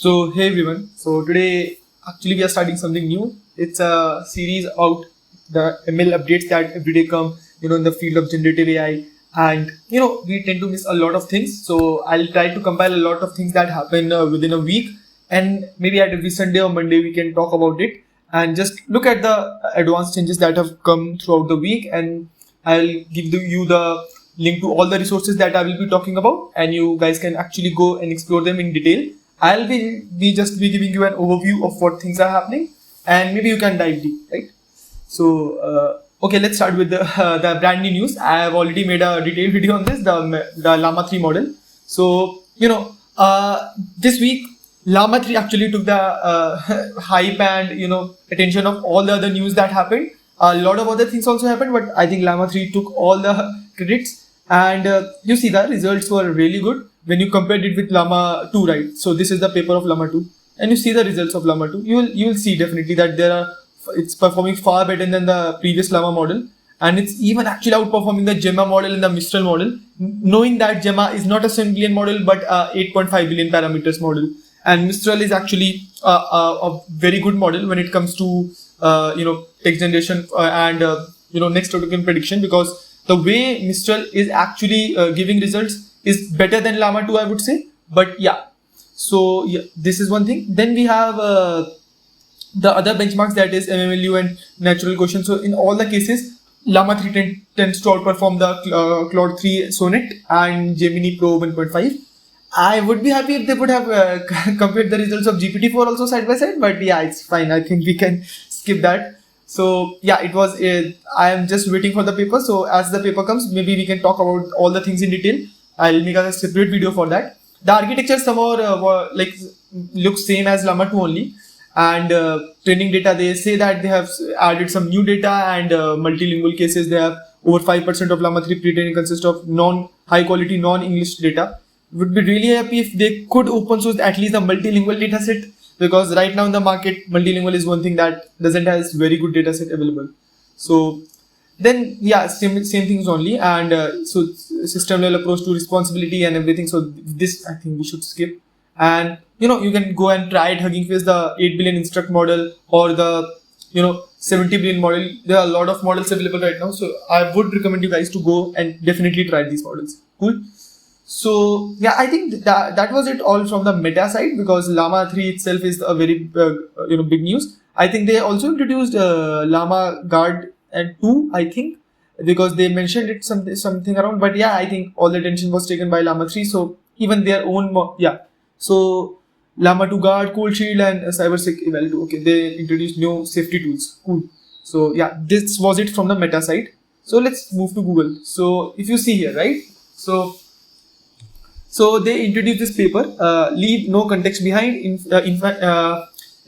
So hey everyone, so today actually we are starting something new. It's a series about the ML updates that every day come, in the field of generative AI, and we tend to miss a lot of things. So I'll try to compile a lot of things that happen within a week, and maybe at every Sunday or Monday we can talk about it and just look at the advanced changes that have come throughout the week, and I'll give you the link to all the resources that I will be talking about, and you guys can actually go and explore them in detail. I'll be just be giving you an overview of what things are happening, and maybe you can dive deep, right? So, okay, let's start with the brand new news. I have already made a detailed video on this, the Llama-3 model. So, this week Llama-3 actually took the hype and attention of all the other news that happened. A lot of other things also happened, but I think Llama-3 took all the credits, and you see the results were really good when you compared it with Llama-2, right? So this is the paper of Llama-2, and you see the results of Llama-2. You will see definitely that it's performing far better than the previous Llama model, and it's even actually outperforming the Gemma model and the Mistral model. Knowing that Gemma is not a 7 billion model but a 8.5 billion parameters model, and Mistral is actually a very good model when it comes to text generation and next token prediction, because the way Mistral is actually giving results is better than Llama-2, I would say. But yeah, so yeah, this is one thing. Then we have the other benchmarks, that is MMLU and natural quotient. So in all the cases, Llama-3 tends to outperform the Claude 3 Sonnet and Gemini Pro 1.5. I would be happy if they would have compared the results of GPT-4 also side by side, but yeah, it's fine. I think we can skip that. So yeah, it was. I am just waiting for the paper. So as the paper comes, maybe we can talk about all the things in detail. I'll make a separate video for that. The architecture somehow looks same as Llama-2 only, and training data, they say that they have added some new data, and multilingual cases, they have over 5% of Llama-3 pre-training consists of high quality non-English data. Would be really happy if they could open source at least a multilingual data set, because right now in the market multilingual is one thing that doesn't have very good data set available. So then yeah, same things only, and so system level approach to responsibility and everything. So this I think we should skip, and you can go and try it, Hugging Face, the 8 billion instruct model, or the 70 billion model. There are a lot of models available right now, so I would recommend you guys to go and definitely try these models. Cool. So yeah, I think that was it all from the meta side, because Llama-3 itself is a very big news. I think they also introduced Llama Guard and 2, I think, because they mentioned it something around. But yeah, I think all the attention was taken by Llama-3. So even their own so Llama-2 Guard, Cold Shield, and CyberSec Eval 2. Okay, they introduced new safety tools. Cool. So yeah, this was it from the meta side. So let's move to Google. So if you see here, right? So they introduced this paper, leave no context behind,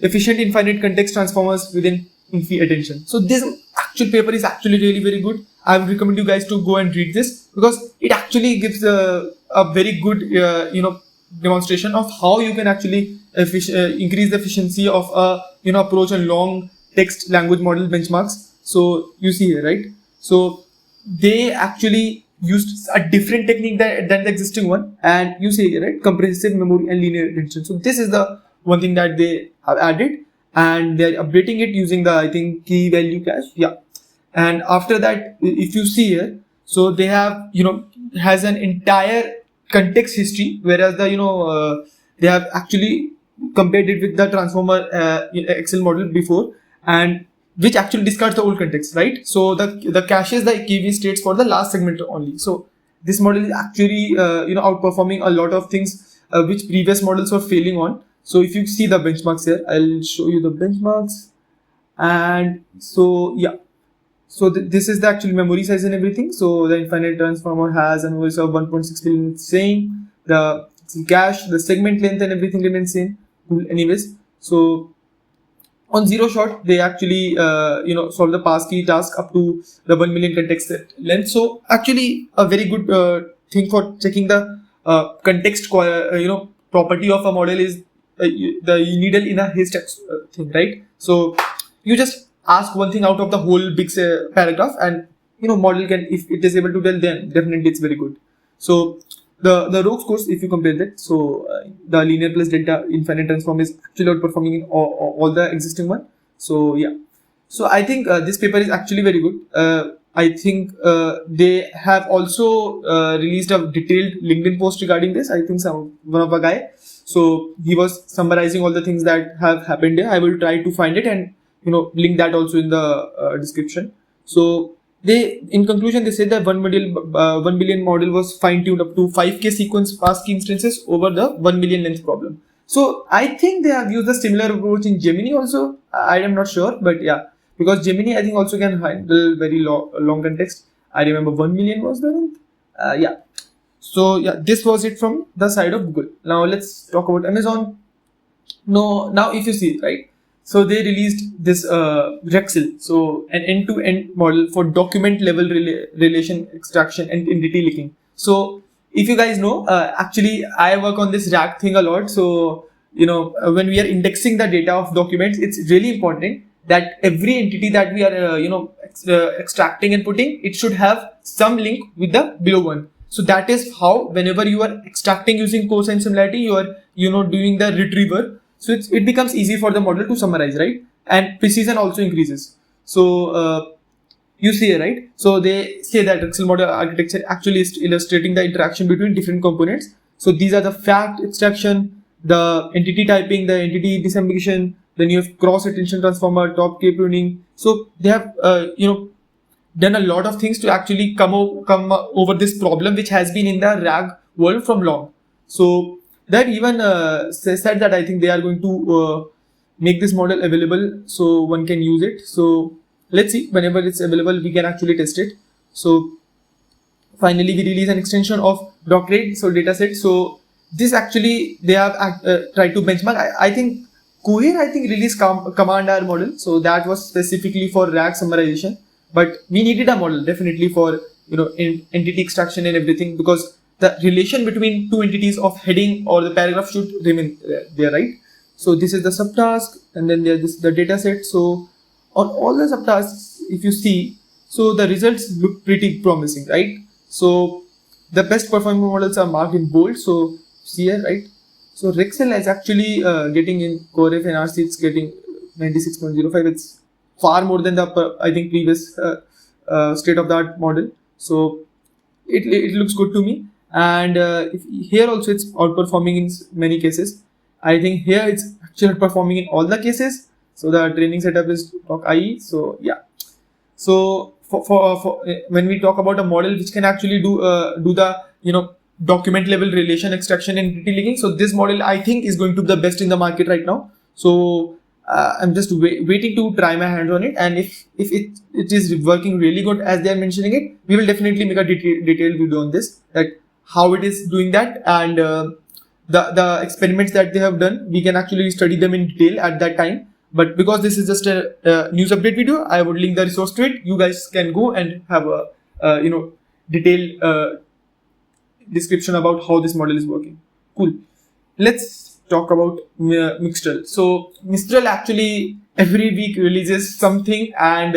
efficient infinite context transformers within infi attention. So this actual paper is actually really very good. I would recommend you guys to go and read this, because it actually gives a very good demonstration of how you can actually increase the efficiency of approach on long text language model benchmarks. So you see here, right? So they actually used a different technique than the existing one, and you see here, right, compressive memory and linear attention. So this is the one thing that they have added, and they're updating it using the, I think, key value cache. Yeah, and after that, if you see here, so they have has an entire context history, whereas the they have actually compared it with the transformer Excel model before, and which actually discards the old context, right? So the caches the key states for the last segment only. So this model is actually outperforming a lot of things which previous models were failing on. So if you see the benchmarks here, I'll show you the benchmarks. And so yeah, so this is the actual memory size and everything. So the infinite transformer has a memory size of 1.6 billion, same. The cache, the segment length and everything remains same. Anyways, so on zero shot, they actually solve the passkey task up to the 1 million context length. So actually a very good thing for checking the context property of a model is the needle in a haystack thing, right? So you just ask one thing out of the whole big paragraph, and model can, if it is able to tell, then definitely it's very good. So the rogues course, if you compare that, so the linear plus delta infinite transform is actually outperforming in all the existing one. So yeah, so I think this paper is actually very good. I think they have also released a detailed LinkedIn post regarding this. I think one of a guy, so he was summarizing all the things that have happened there. I will try to find it and link that also in the description. So in conclusion, they said that 1 billion model was fine-tuned up to 5k sequence passkey instances over the 1 million length problem. So I think they have used a similar approach in Gemini also. I am not sure, but yeah, because Gemini I think also can handle very long context. I remember 1 million was the length. Yeah. So yeah, this was it from the side of Google. Now let's talk about Amazon. Now if you see, right, so they released this RELEX, so an end-to-end model for document level relation extraction and entity linking. So if you guys know, actually I work on this RAG thing a lot. So when we are indexing the data of documents, it's really important that every entity that we are extracting and putting, it should have some link with the below one. So that is how whenever you are extracting using cosine similarity, you are doing the retriever. So it becomes easy for the model to summarize, right? And precision also increases. So you see here, right? So they say that Excel model architecture actually is illustrating the interaction between different components. So these are the fact extraction, the entity typing, the entity disambiguation, then you have cross attention transformer, top K pruning. So they have done a lot of things to actually come over this problem which has been in the RAG world from long. So that even said that I think they are going to make this model available so one can use it. So let's see, whenever it's available we can actually test it. So finally we release an extension of doctorate, so dataset. So this actually they have tried to benchmark. I think Cohere released command R model, so that was specifically for RAG summarization, but we needed a model definitely for entity extraction and everything, because the relation between two entities of heading or the paragraph should remain there, right? So this is the subtask, and then there's the data set. So on all the subtasks, if you see, so the results look pretty promising, right? So the best performing models are marked in bold. So see here, right? So Rexel is actually getting in Core F and RC, it's getting 96.05. It's far more than the I think previous state of the art model. So it looks good to me. And here also it's outperforming in many cases. I think here it's actually outperforming in all the cases. So the training setup is IE. So yeah. So for when we talk about a model which can actually do the document level relation extraction and entity linking, so this model I think is going to be the best in the market right now. So I'm just waiting to try my hands on it, and if it is working really good as they are mentioning it, we will definitely make a detailed video on this, that how it is doing that, and the experiments that they have done, we can actually study them in detail at that time. But because this is just a news update video, I would link the resource to it. You guys can go and have a detailed description about how this model is working. Cool. Let's talk about Mixtral. So Mistral actually every week releases something, and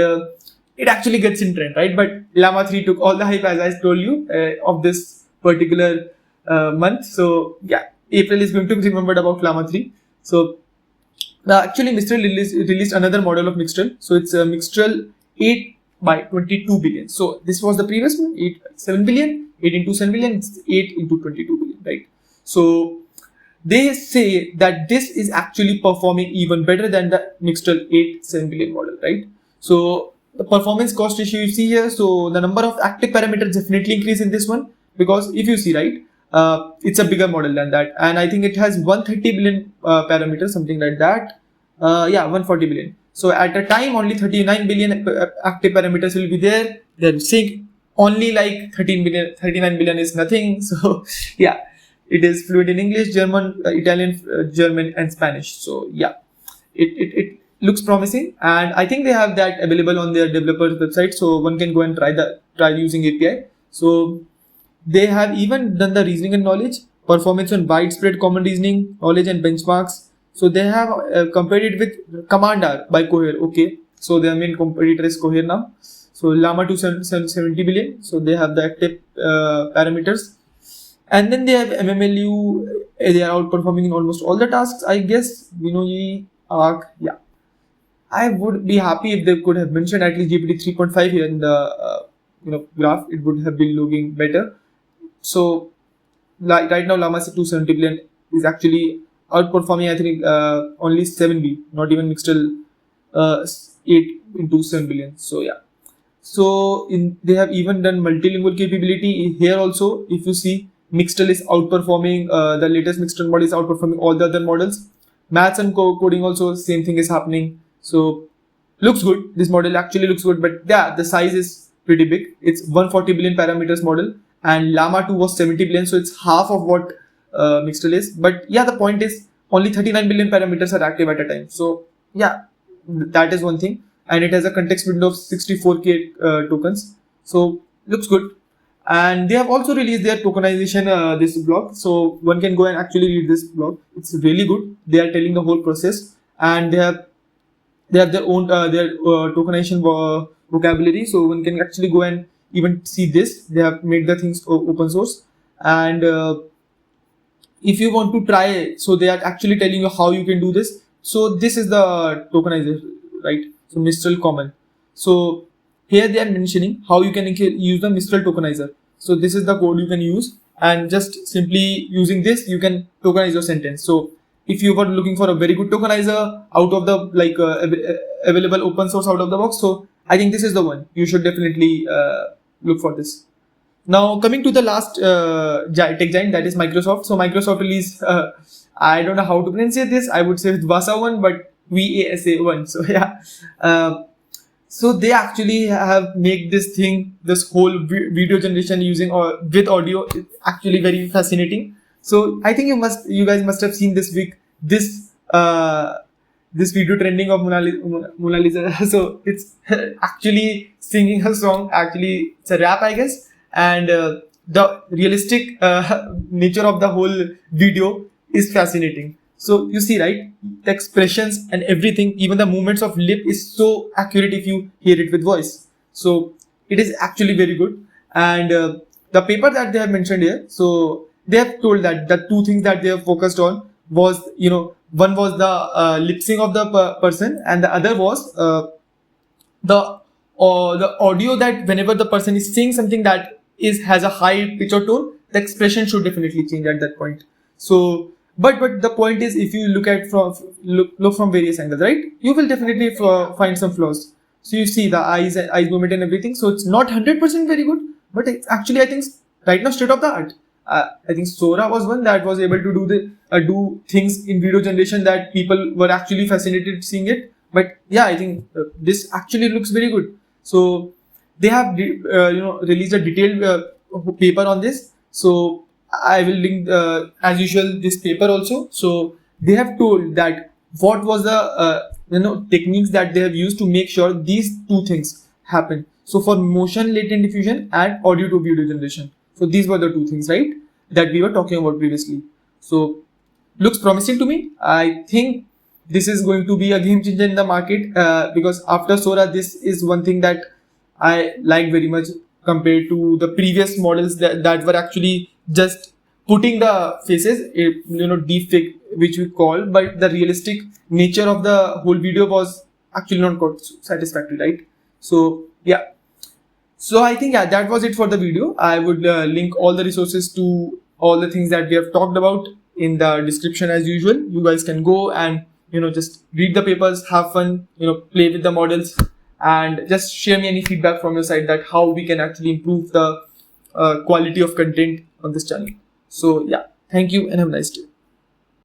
it actually gets in trend, right? But Llama-3 took all the hype, as I told you, of this particular month. So yeah, April is going to be remembered about Llama-3. So actually Mistral released another model of Mixtral. So it's Mixtral 8 by 22 billion. So this was the previous one, 7 billion, 8 into 7 billion, it's 8 into 22 billion, right? So they say that this is actually performing even better than the Mixtral 7 billion model, right? So the performance cost ratio you see here, so the number of active parameters definitely increase in this one, because if you see, right, it's a bigger model than that, and I think it has 130 billion parameters, something like that. Yeah, 140 billion. So at a time, only 39 billion active parameters will be there. They're saying only like 39 billion is nothing. So yeah, it is fluent in English, German, Italian, German, and Spanish. So yeah, it looks promising, and I think they have that available on their developers website, so one can go and try using API. So they have even done the reasoning and knowledge, performance on widespread common reasoning, knowledge and benchmarks. So they have compared it with Command R by Cohere. Okay, so their main competitor is Cohere now. So Llama 2 70 billion. So they have the active parameters, And then they have MMLU, they are outperforming in almost all the tasks, I guess. Arc, yeah. I would be happy if they could have mentioned at least GPT 3.5 here in the graph. It would have been looking better. So like right now, Llama-3 270 billion is actually outperforming, I think, only 7B, not even Mixtral 8 into 7 billion. So yeah. So they have even done multilingual capability here also. If you see, Mixtral is outperforming, the latest Mixtral model is outperforming all the other models. Maths and coding also, same thing is happening. So looks good. This model actually looks good, but yeah, the size is pretty big. It's 140 billion parameters model, and Llama 2 was 70 billion, so it's half of what Mixtral is. But yeah, the point is only 39 billion parameters are active at a time. So yeah, that is one thing. And it has a context window of 64k tokens. So looks good. And they have also released their tokenization this blog. So one can go and actually read this blog. It's really good. They are telling the whole process, and they have their own tokenization vocabulary. So one can actually go and even see this. They have made the things open source. And if you want to try, so they are actually telling you how you can do this. So this is the tokenizer, right? So Mistral common. So here they are mentioning how you can use the Mistral tokenizer. So this is the code you can use, and just simply using this you can tokenize your sentence. So if you were looking for a very good tokenizer out of the available open source out of the box, so I think this is the one. You should definitely look for this. Now coming to the last tech giant, that is Microsoft. So Microsoft released, I don't know how to pronounce this. I would say VASA 1, but VASA 1. So yeah. So they actually have made this whole video generation using or with audio, actually very fascinating. So I think you guys must have seen this week this video trending of Mona Lisa. So it's actually singing a song. Actually, it's a rap, I guess, and the realistic nature of the whole video is fascinating. So you see, right, the expressions and everything, even the movements of lip is so accurate if you hear it with voice. So it is actually very good. And the paper that they have mentioned here, so they have told that the two things that they have focused on was, one was the lip sync of the person, and the other was the audio, that whenever the person is saying something that has a high pitch or tone, the expression should definitely change at that point. So but the point is, if you look from various angles, right, you will definitely find some flaws. So you see the eyes movement and everything. So it's not 100% very good, but it's actually, I think, right now state of the art. I think Sora was one that was able to do things in video generation that people were actually fascinated seeing it. But yeah, I think this actually looks very good. So they have released a detailed paper on this. So I will link as usual this paper also. So they have told that what was the techniques that they have used to make sure these two things happen. So for motion latent diffusion and audio to video generation. So these were the two things, right, that we were talking about previously. So looks promising to me. I think this is going to be a game changer in the market because after Sora, this is one thing that I like very much compared to the previous models that were actually just putting the faces, deepfake, which we call, but the realistic nature of the whole video was actually not quite satisfactory, right? So yeah. So I think that was it for the video. I would link all the resources to all the things that we have talked about in the description as usual. You guys can go and just read the papers, have fun, play with the models, and just share me any feedback from your side that how we can actually improve the quality of content on this channel. So yeah, thank you and have a nice day.